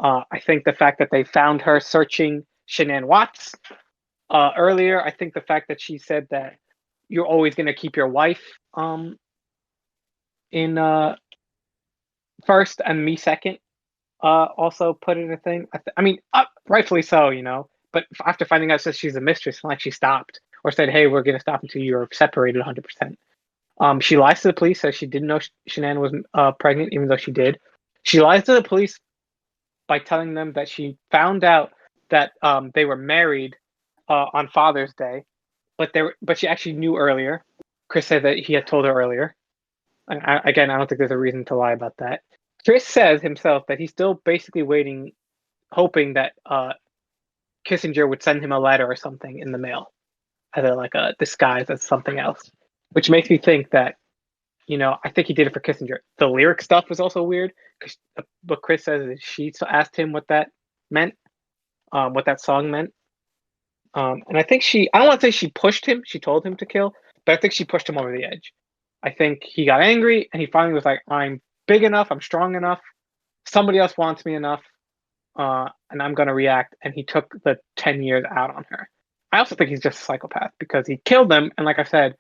I think the fact that they found her searching Shanann Watts earlier. I think the fact that she said that you're always going to keep your wife in first and me second also put in a thing. I mean, rightfully so, but after finding out that she's a mistress, like she stopped or said, hey, we're going to stop until you're separated 100%. She lies to the police, says she didn't know Shanann was pregnant, even though she did. She lies to the police by telling them that she found out that they were married on Father's Day, but she actually knew earlier. Chris said that he had told her earlier. I don't think there's a reason to lie about that. Chris says himself that he's still basically waiting, hoping that Kissinger would send him a letter or something in the mail, either like a disguise as something else, which makes me think that, I think he did it for Kissinger. The lyric stuff was also weird because what Chris says is she asked him what that meant, what that song meant. And I think I don't want to say she pushed him, she told him to kill, but I think she pushed him over the edge. I think he got angry and he finally was like, I'm big enough, I'm strong enough, somebody else wants me enough, and I'm going to react. And he took the 10 years out on her. I also think he's just a psychopath because he killed them. And like I said,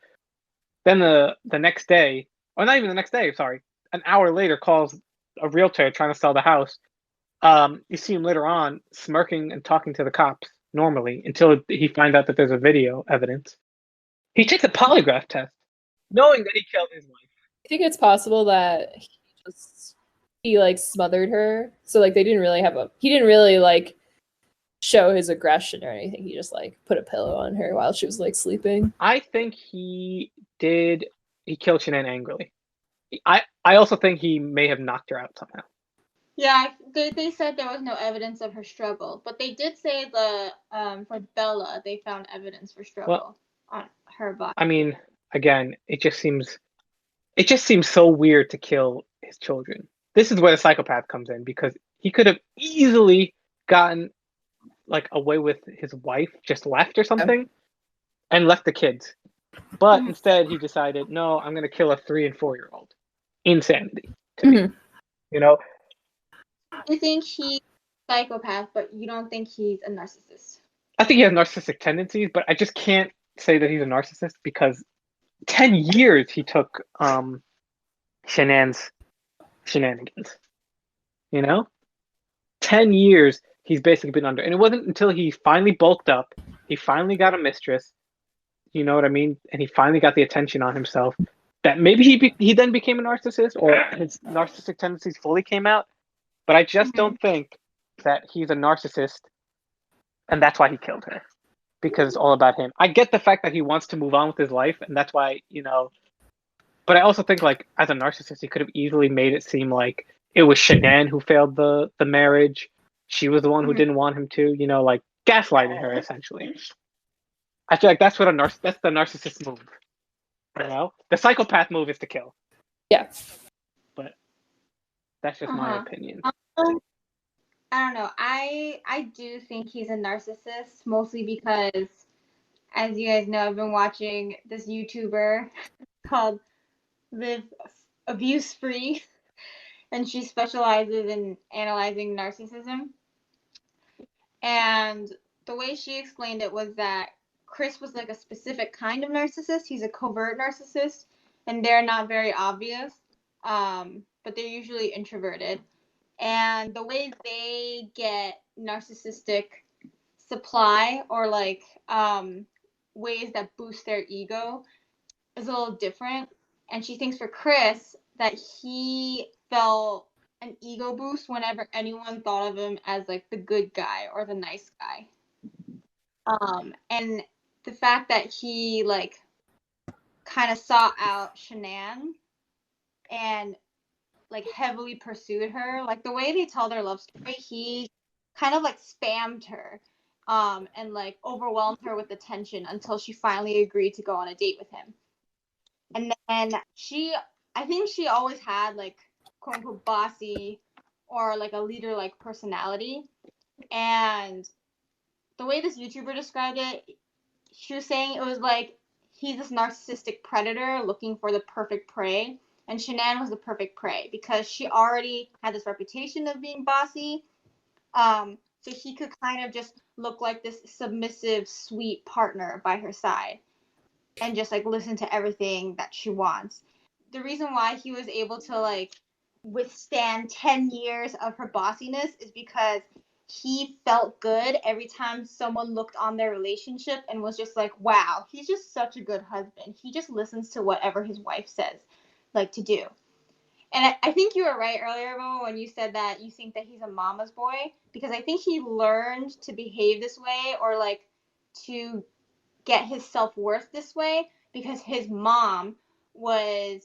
then the next day, or not even the next day, sorry, an hour later calls a realtor trying to sell the house. You see him later on smirking and talking to the cops normally until he finds out that there's a video evidence. He takes a polygraph test knowing that he killed his wife. I think it's possible that he like smothered her, so like he didn't really like show his aggression or anything. He just like put a pillow on her while she was like sleeping. I think he killed Shanann angrily. I also think he may have knocked her out somehow. Yeah, they said there was no evidence of her struggle, but they did say for Bella they found evidence for struggle on her body. I mean, again, it just seems so weird to kill his children. This is where the psychopath comes in because he could have easily gotten like away with his wife, just left or something, and left the kids. But instead, he decided, no, I'm going to kill a 3 and 4-year-old. Insanity to me. You think he's a psychopath, but you don't think he's a narcissist? I think he has narcissistic tendencies, but I just can't say that he's a narcissist because 10 years he took Shanann's shenanigans. 10 years he's basically been under. And it wasn't until he finally bulked up, he finally got a mistress, you know what I mean? And he finally got the attention on himself that maybe he then became a narcissist or his narcissistic tendencies fully came out. But I just don't think that he's a narcissist and that's why he killed her. Because it's all about him. I get the fact that he wants to move on with his life, and that's why, but I also think, like, as a narcissist, he could have easily made it seem like it was Shanann who failed the marriage. She was the one who didn't want him to, like gaslighting her essentially. I feel like that's what that's the narcissist move. The psychopath move is to kill. Yeah. But that's just my opinion. I don't know. I do think he's a narcissist, mostly because, as you guys know, I've been watching this YouTuber called Live Abuse Free, and she specializes in analyzing narcissism. And the way she explained it was that Chris was like a specific kind of narcissist. He's a covert narcissist, and they're not very obvious, but they're usually introverted. And the way they get narcissistic supply or like ways that boost their ego is a little different. And she thinks for Chris that he felt an ego boost whenever anyone thought of him as like the good guy or the nice guy. And the fact that he like kind of sought out Shanann and like heavily pursued her, like the way they tell their love story, he kind of like spammed her and like overwhelmed her with attention until she finally agreed to go on a date with him. And then I think she always had like quote unquote bossy or like a leader like personality. And the way this YouTuber described it, she was saying it was like he's this narcissistic predator looking for the perfect prey. And Shanann was the perfect prey because she already had this reputation of being bossy. So he could kind of just look like this submissive, sweet partner by her side and just like listen to everything that she wants. The reason why he was able to like withstand 10 years of her bossiness is because he felt good every time someone looked on their relationship and was just like, wow, he's just such a good husband. He just listens to whatever his wife says like to do. And I think you were right earlier, Mo, when you said that you think that he's a mama's boy, because I think he learned to behave this way or like to get his self-worth this way because his mom was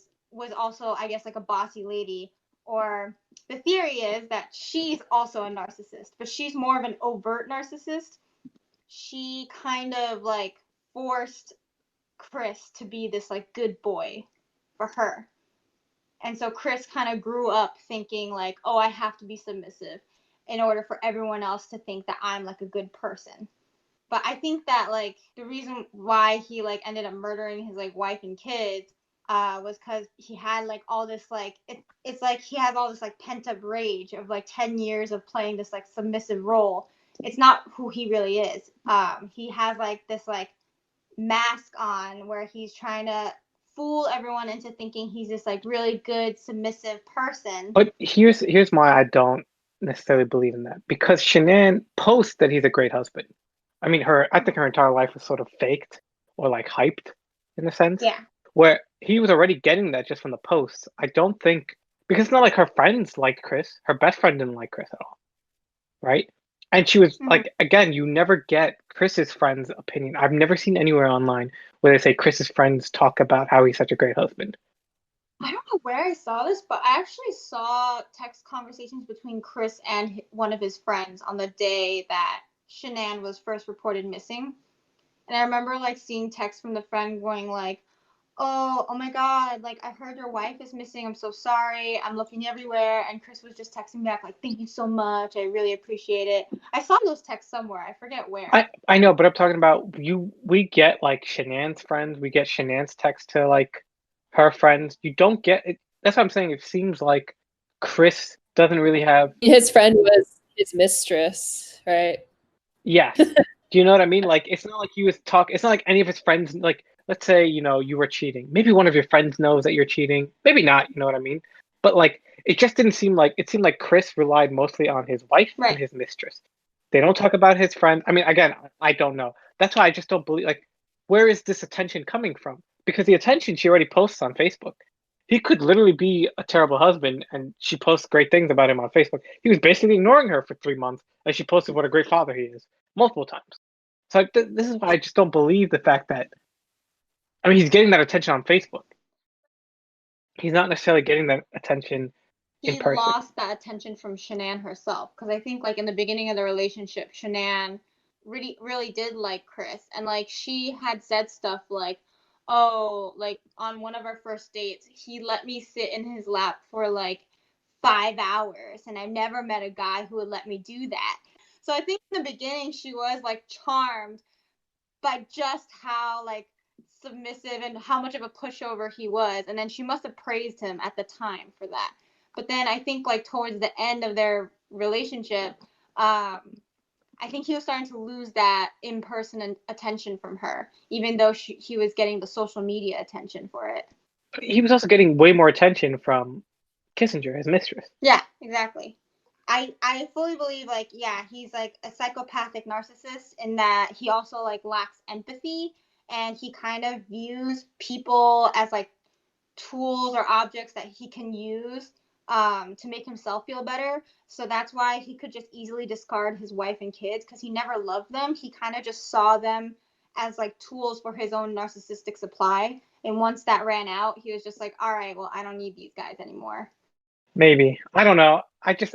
also, I guess, like a bossy lady. Or the theory is that she's also a narcissist, but she's more of an overt narcissist. She kind of like forced Chris to be this like good boy for her. And so Chris kind of grew up thinking like, oh, I have to be submissive in order for everyone else to think that I'm like a good person. But I think that like the reason why he like ended up murdering his like wife and kids was because he had like all this like it's like he has all this like pent up rage of like 10 years of playing this like submissive role. It's not who he really is. He has like this like mask on where he's trying to fool everyone into thinking he's this like really good submissive person. But here's why I don't necessarily believe in that. Because Shanann posts that he's a great husband. I mean, I think her entire life was sort of faked or like hyped in a sense. Yeah. Where he was already getting that just from the posts. I don't think, because it's not like her friends liked Chris. Her best friend didn't like Chris at all. Right? And she was like, again, you never get Chris's friend's opinion. I've never seen anywhere online where they say Chris's friends talk about how he's such a great husband. I don't know where I saw this, but I actually saw text conversations between Chris and one of his friends on the day that Shanann was first reported missing. And I remember like seeing text from the friend going like, oh my God, like I heard your wife is missing. I'm so sorry. I'm looking everywhere. And Chris was just texting back like, thank you so much. I really appreciate it. I saw those texts somewhere. I forget where. I know, but I'm talking about we get like Shanann's friends. We get Shanann's text to like her friends. You don't get it. That's what I'm saying. It seems like Chris doesn't really have. His friend was his mistress, right? Yes. Do you know what I mean? Like, it's not like he was talking. It's not like any of his friends, like, let's say, you were cheating. Maybe one of your friends knows that you're cheating. Maybe not. You know what I mean? But like, it just didn't seem like, it seemed like Chris relied mostly on his wife and his mistress. They don't talk about his friend. I mean, again, I don't know. That's why I just don't believe, like, where is this attention coming from? Because the attention she already posts on Facebook. he could literally be a terrible husband, and she posts great things about him on Facebook. He was basically ignoring her for 3 months, and she posted what a great father he is multiple times. So this is why I just don't believe the fact that, I mean, he's getting that attention on Facebook. He's not necessarily getting that attention in He person. lost that attention from Shanann herself, because I think like in the beginning of the relationship, Shanann really did like Chris, and like she had said stuff like, oh, like on one of our first dates, he let me sit in his lap for like 5 hours, and I've never met a guy who would let me do that. So I think in the beginning she was like charmed by just how like submissive and how much of a pushover he was, and then she must have praised him at the time for that. But then I think like towards the end of their relationship, I think he was starting to lose that in-person attention from her, even though he was getting the social media attention for it. He was also getting way more attention from Kissinger, his mistress. Yeah, exactly. I fully believe like, yeah, he's like a psychopathic narcissist in that he also like lacks empathy, and he kind of views people as like tools or objects that he can use to make himself feel better. So that's why he could just easily discard his wife and kids, because he never loved them. He kind of just saw them as like tools for his own narcissistic supply. And once that ran out, he was just like, all right, well, I don't need these guys anymore. Maybe. I don't know. I just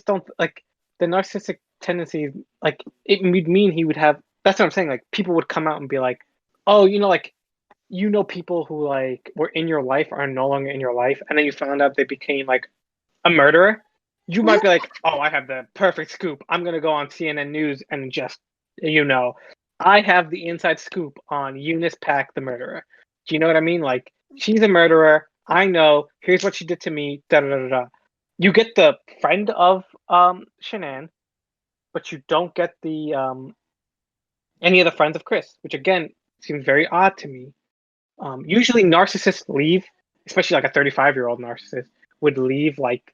don't like the narcissistic tendencies. Like it would mean he would have. That's what I'm saying. Like people would come out and be like, "Oh, like people who like were in your life are no longer in your life," and then you found out they became like a murderer. You might be like, "Oh, I have the perfect scoop. I'm gonna go on CNN News and just I have the inside scoop on Eunice Pack, the murderer." Do you know what I mean? Like she's a murderer. I know. Here's what she did to me. Da da da da. You get the friend of Shanann, but you don't get the any of the friends of Chris, which again seems very odd to me. Usually narcissists leave, especially like a 35-year-old narcissist would leave like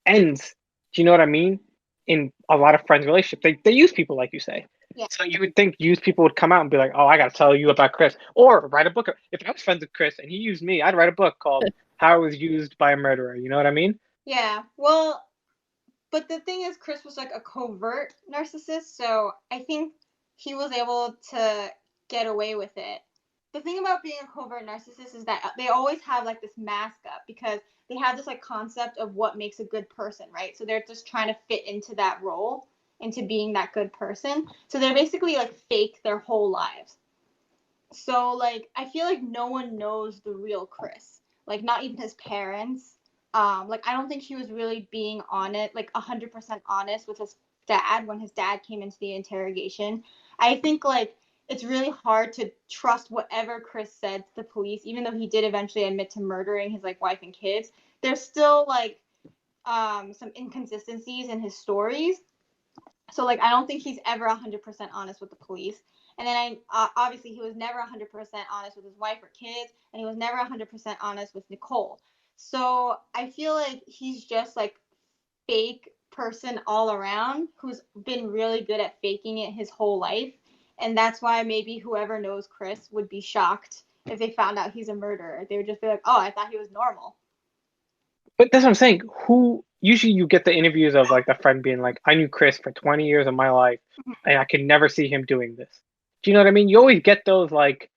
ends. Do you know what I mean? In a lot of friends' relationships, they use people like you say. Yeah. So you would think used people would come out and be like, "Oh, I got to tell you about Chris," or write a book. If I was friends with Chris and he used me, I'd write a book called "How I Was Used by a Murderer." You know what I mean? Yeah. Well, but the thing is, Chris was like a covert narcissist, so I think he was able to get away with it. The thing about being a covert narcissist is that they always have like this mask up, because they have this like concept of what makes a good person, right? So they're just trying to fit into that role, into being that good person. So they're basically like fake their whole lives. So like I feel like no one knows the real Chris, like not even his parents. Like I don't think he was really being on it, like 100% honest with his dad when his dad came into the interrogation. I think like it's really hard to trust whatever Chris said to the police, even though he did eventually admit to murdering his like wife and kids. There's still like some inconsistencies in his stories. So like I don't think he's ever 100% honest with the police. And then obviously he was never 100% honest with his wife or kids, and he was never 100% honest with Nicole. So I feel like he's just like fake person all around who's been really good at faking it his whole life. And that's why maybe whoever knows Chris would be shocked if they found out he's a murderer. They would just be like, "Oh, I thought he was normal." But that's what I'm saying. Who usually you get the interviews of like the friend being like, "I knew Chris for 20 years of my life, and I could never see him doing this." Do you know what I mean? You always get those like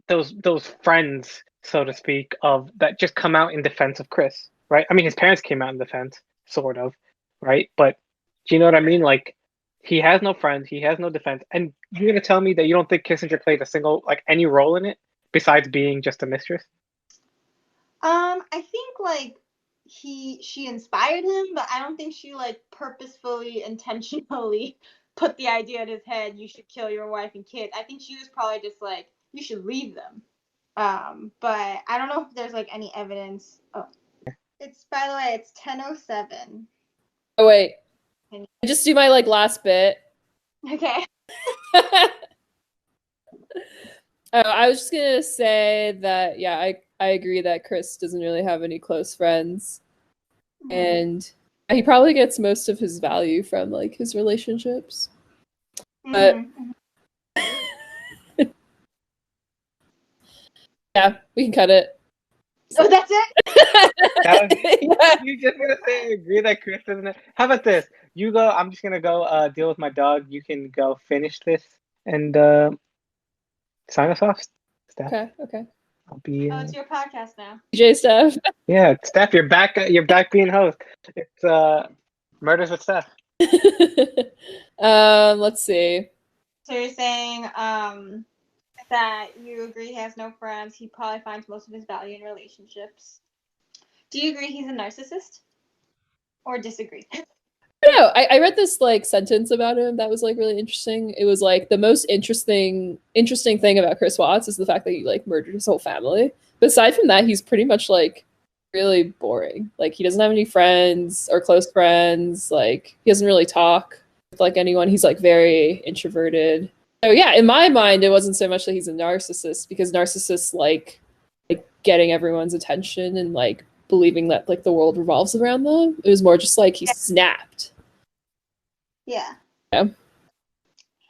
those friends, so to speak, of that just come out in defense of Chris, right? I mean, his parents came out in defense, sort of, right? But do you know what I mean? Like, he has no friends, he has no defense, and you're gonna tell me that you don't think Kissinger played a single like any role in it besides being just a mistress? I think like she inspired him, but I don't think she like purposefully, intentionally put the idea in his head, you should kill your wife and kids. I think she was probably just like, you should leave them. But I don't know if there's like any evidence. Oh, it's, by the way, it's 10:07. Oh wait, just do my like last bit. Okay. I was just gonna say that yeah, I agree that Chris doesn't really have any close friends, and he probably gets most of his value from like his relationships. But yeah, we can cut it. Oh, that's it? That was, Yeah. you just gonna say I agree that Chris doesn't know. How about this? You go. I'm just gonna go deal with my dog. You can go finish this and sign us off, Steph. Okay. I'll be. Oh, it's your podcast now. DJ Steph. Yeah, Steph, you're back. You're back being host. It's Murders with Steph. Let's see. So you're saying that you agree he has no friends. He probably finds most of his value in relationships. Do you agree he's a narcissist? Or disagree? No, I read this like sentence about him that was like really interesting. It was like the most interesting thing about Chris Watts is the fact that he like murdered his whole family. But aside from that, he's pretty much like really boring. Like he doesn't have any friends or close friends. Like he doesn't really talk with like anyone. He's like very introverted. So yeah, in my mind, it wasn't so much that he's a narcissist because narcissists like getting everyone's attention and like believing that like the world revolves around them. It was more just like he snapped. Yeah. Yeah.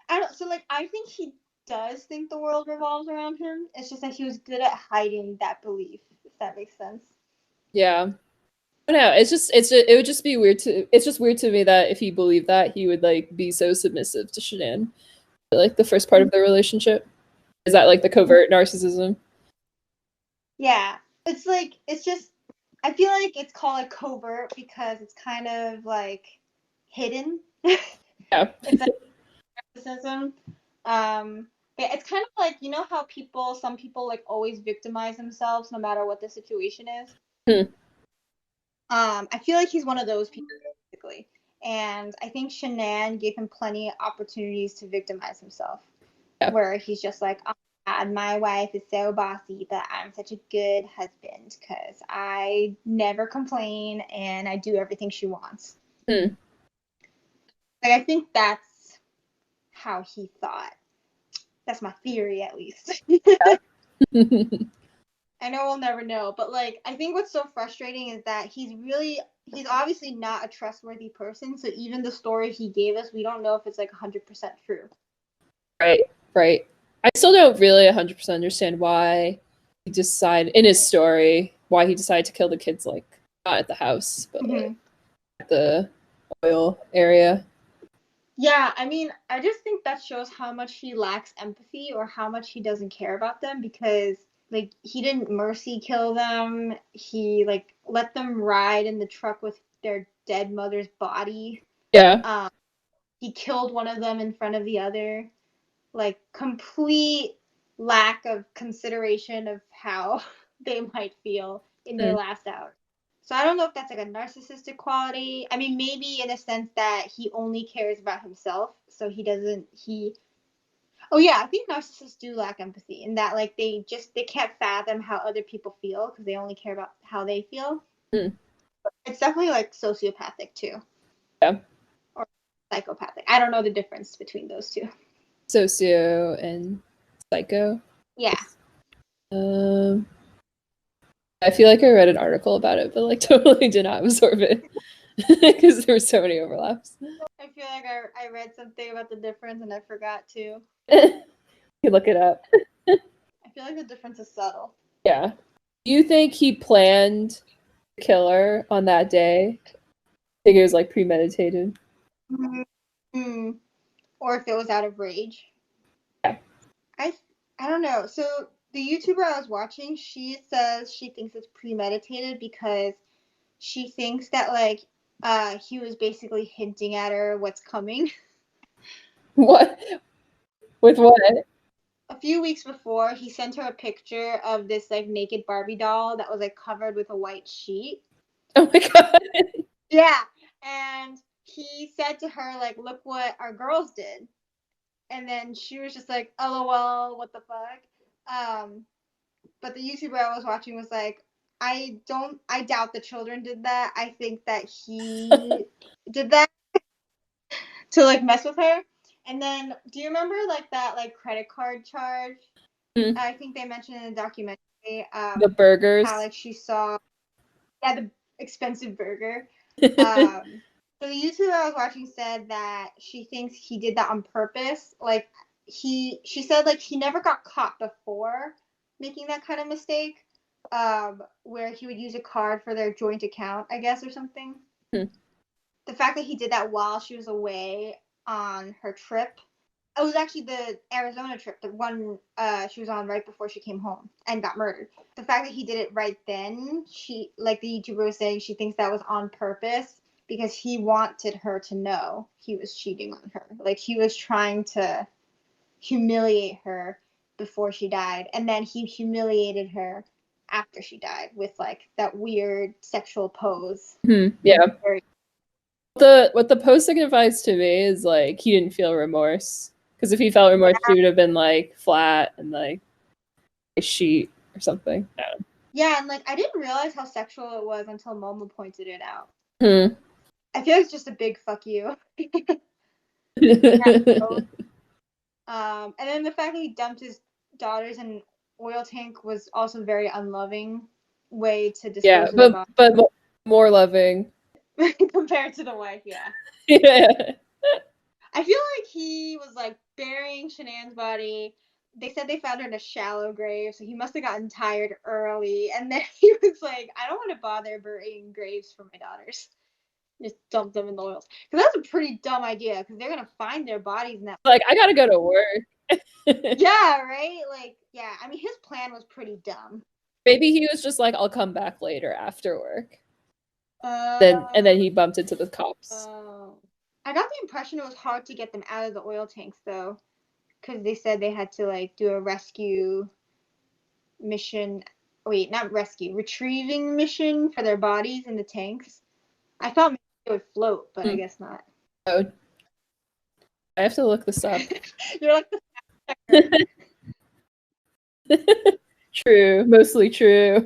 I think he does think the world revolves around him. It's just that he was good at hiding that belief, if that makes sense. Yeah. I don't know. It would just be weird to it's just weird to me that if he believed that he would like be so submissive to Shanann. Like the first part of their relationship. Is that like the covert narcissism? Yeah. It's just I feel like it's called like covert because it's kind of like hidden. Yeah. It's like narcissism. Yeah, it's kind of like how some people like always victimize themselves no matter what the situation is. I feel like he's one of those people basically, and I think Shanann gave him plenty of opportunities to victimize himself, where he's just like, oh my God, my wife is so bossy, but I'm such a good husband because I never complain and I do everything she wants. Like I think that's how he thought. That's my theory, at least. I know we'll never know, but like I think what's so frustrating is that he's obviously not a trustworthy person. So even the story he gave us, we don't know if it's like 100% true. Right. I still don't really 100% understand why he decided in his story why he decided to kill the kids, like not at the house, but like, at the oil area. Yeah, I mean, I just think that shows how much he lacks empathy or how much he doesn't care about them because like he didn't mercy kill them. He like let them ride in the truck with their dead mother's body. Yeah. He killed one of them in front of the other. Like complete lack of consideration of how they might feel in their last hour. So I don't know if that's like a narcissistic quality. I mean, maybe in a sense that he only cares about himself, so Oh yeah, I think narcissists do lack empathy in that like they can't fathom how other people feel because they only care about how they feel. It's definitely like sociopathic too. Yeah. Or psychopathic. I don't know the difference between those two. Socio and psycho. Yeah. I feel like I read an article about it, but like totally did not absorb it because there were so many overlaps. I feel like I read something about the difference and I forgot too. You look it up. I feel like the difference is subtle. Yeah. Do you think he planned to kill her on that day? I think it was like premeditated. Mm-hmm. Or if it was out of rage. Yeah. I don't know. So the YouTuber I was watching, she says she thinks it's premeditated because she thinks that like he was basically hinting at her what's coming. What? With what? A few weeks before, he sent her a picture of this like naked Barbie doll that was like covered with a white sheet. Oh my god. Yeah. And he said to her like, look what our girls did. And then she was just like, LOL, what the fuck? But the YouTuber I was watching was like, I doubt the children did that. I think that he did that to like mess with her. And then do you remember like that like credit card charge? I think they mentioned in the documentary The burgers. how like she saw the expensive burger. So the YouTuber I was watching said that she thinks he did that on purpose. Like she said like he never got caught before making that kind of mistake. where he would use a card for their joint account, I guess, or something. Hmm. The fact that he did that while she was away on her trip. It was actually the Arizona trip, the one she was on right before she came home and got murdered. The fact that he did it right then, she, like the YouTuber was saying, she thinks that was on purpose because he wanted her to know he was cheating on her. Like he was trying to humiliate her before she died, and then he humiliated her after she died with like that weird sexual pose. Yeah. What the post signifies to me is like he didn't feel remorse. Because if he felt remorse, he would have been like flat and like a sheet or something. Yeah, and like I didn't realize how sexual it was until Momo pointed it out. Hmm. I feel like it's just a big fuck you. And then the fact that he dumped his daughters in an oil tank was also very unloving way to dispose of the but more loving compared to the wife. Yeah. Yeah. I feel like he was like burying Shanann's body. They said they found her in a shallow grave, so he must have gotten tired early. And then he was like, I don't want to bother burying graves for my daughters. Just dump them in the oils. Because that's a pretty dumb idea, because they're going to find their bodies in that. Like, I gotta go to work. Yeah, right? Like, yeah. I mean, his plan was pretty dumb. Maybe he was just like, I'll come back later after work. And then he bumped into the cops. I got the impression it was hard to get them out of the oil tanks, though, because they said they had to like do a rescue mission. Wait, not rescue, retrieving mission for their bodies in the tanks. I thought maybe they would float, but I guess not. Oh, I have to look this up. You're like the True, mostly true.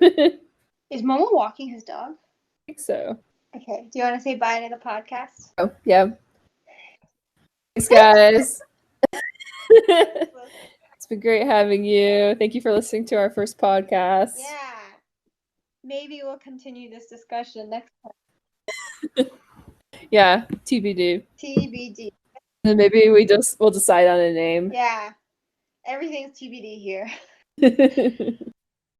Is Momo walking his dog? I think so. Okay. Do you want to say bye to the podcast? Oh, yeah. Thanks, guys. It's been great having you. Thank you for listening to our first podcast. Yeah. Maybe we'll continue this discussion next time. Yeah, TBD. TBD. And maybe we'll decide on a name. Yeah. Everything's TBD here.